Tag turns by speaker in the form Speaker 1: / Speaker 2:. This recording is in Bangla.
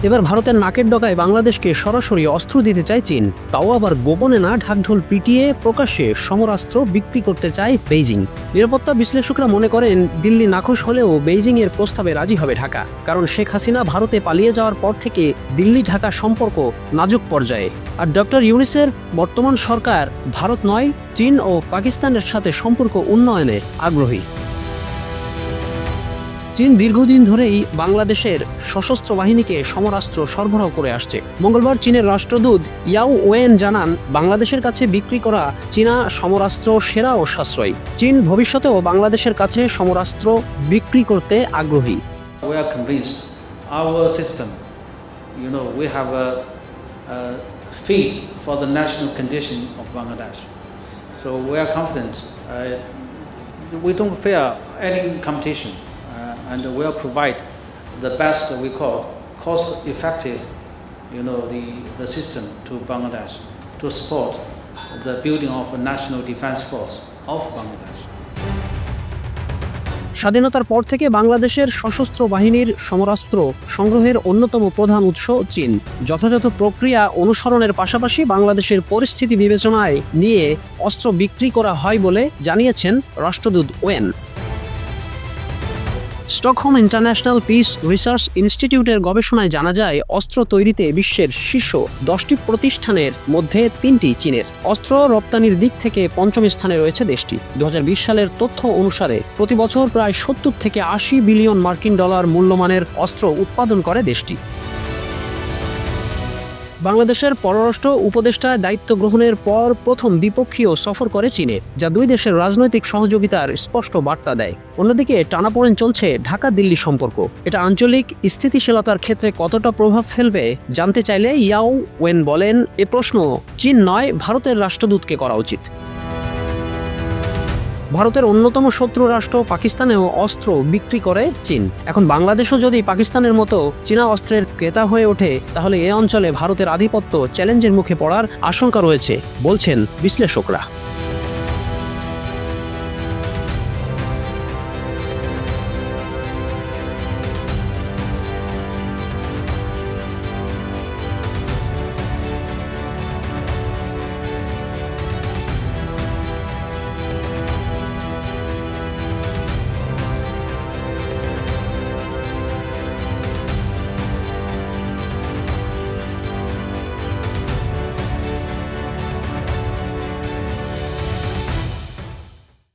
Speaker 1: এবার ভারতের নাকের ডগায় বাংলাদেশকে সরাসরি অস্ত্র দিতে চায় চীন, তাও আবার গোপনে না, ঢাকঢোল পিটিয়ে প্রকাশ্যে সমরাস্ত্র বিক্রি করতে চায় বেইজিং। নিরাপত্তা বিশ্লেষকরা মনে করেন দিল্লি নাখোশ হলেও বেইজিং এর প্রস্তাবে রাজি হবে ঢাকা, কারণ শেখ হাসিনা ভারতে পালিয়ে যাওয়ার পর থেকে দিল্লি ঢাকা সম্পর্ক নাজুক পর্যায়ে। আর ডক্টর ইউনূসের বর্তমান সরকার ভারত নয়, চীন ও পাকিস্তানের সাথে সম্পর্ক উন্নয়নে আগ্রহী। চীন দীর্ঘদিন ধরেই বাংলাদেশের সশস্ত্র বাহিনীকে সমরাস্ত্র সরবরাহ করে আসছে। মঙ্গলবার চীনের রাষ্ট্রদূত ইয়াও ওয়েন জানান, বাংলাদেশের কাছে বিক্রি করা চীনা সমরাস্ত্র সেরা ও সাশ্রয়ী। চীন ভবিষ্যতেও বাংলাদেশের কাছে সমরাস্ত্র বিক্রি করতে আগ্রহী।
Speaker 2: We are convinced our system, we have a fit for the national condition of Bangladesh. So we are confident. We don't fear any competition. And will provide the best we call cost-effective, the system to Bangladesh to support the building of a national defense force of Bangladesh.
Speaker 1: স্বাধীনতার পর থেকে বাংলাদেশের সশস্ত্র বাহিনীর সমরাস্ত্র সংগ্রহের অন্যতম প্রধান উৎস চীন। যথাযথ প্রক্রিয়া অনুসরণের পাশাপাশি বাংলাদেশের পরিস্থিতি বিবেচনায় নিয়ে অস্ত্র বিক্রি করা হয় বলে জানিয়েছেন রাষ্ট্রদূত Owen. Stockholm International Peace Research ইনস্টিটিউটের গবেষণায় জানা যায়, অস্ত্র তৈরিতে বিশ্বের শীর্ষ 10টি প্রতিষ্ঠানের মধ্যে 3টি চীনের। অস্ত্র রপ্তানির দিক থেকে পঞ্চম স্থানে রয়েছে দেশটি। 2020 সালের তথ্য অনুসারে প্রতি বছর প্রায় 70 থেকে 80 বিলিয়ন মার্কিন ডলার মূল্যমানের অস্ত্র উৎপাদন করে দেশটি। বাংলাদেশের পররাষ্ট্র উপদেষ্টায় দায়িত্ব গ্রহণের পর প্রথম দ্বিপক্ষীয় সফর করে চীনে, যা দুই দেশের রাজনৈতিক সহযোগিতার স্পষ্ট বার্তা দেয়। অন্যদিকে টানাপোড়েন চলছে ঢাকা দিল্লি সম্পর্ক। এটা আঞ্চলিক স্থিতিশীলতার ক্ষেত্রে কতটা প্রভাব ফেলবে জানতে চাইলে ইয়াও ওয়েন বলেন, এ প্রশ্ন চীন নয়, ভারতের রাষ্ট্রদূতকে করা উচিত। ভারতের অন্যতম শত্রু রাষ্ট্র পাকিস্তানেও অস্ত্র বিক্রি করে চীন। এখন বাংলাদেশও যদি পাকিস্তানের মতো চীনা অস্ত্রের ক্রেতা হয়ে ওঠে, তাহলে এ অঞ্চলে ভারতের আধিপত্য চ্যালেঞ্জের মুখে পড়ার আশঙ্কা রয়েছে বলছেন বিশ্লেষকরা।